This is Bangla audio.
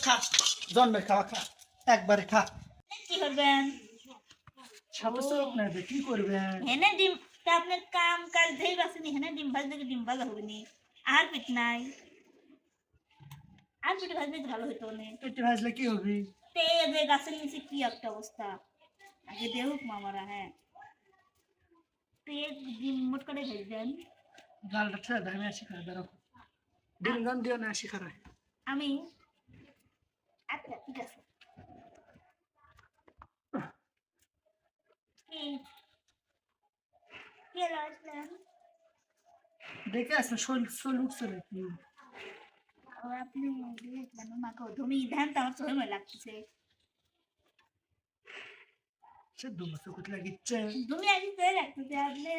খা জন্মের খাওয়া খা একবারে খা কি করবেন সাথে চোখ নেবে কি করবেন হেনে ডিম তা আপনার কাম কাজ ধেই বাসেনি হেনে ডিম ভাজলে ডিম ভাজা হবে নি আর পিট নাই আর পিট ভাজলে ভালো হতো না পেটে ভাজলে কি হবে তে যে গাছের নিচে কি একটা অবস্থা আগে দেউক মামারা হ্যাঁ তে ডিম মোট করে ভেজবেন জালটা ছেড়ে দেয় আমি আসি খারাপ বেরো ডিম গান দিও না আসি খারাপ আমি আচ্ছা ঠিক আছে কে আসলেন দেখে আসলে শোল উঠছে নাকি আপনি দেখলেন মাকে তুমি ধ্যান তো আমার সময় লাগতেছে সে দু মাসে কোথায় লাগিচ্ছে তুমি আগে লাগতেছে আপনি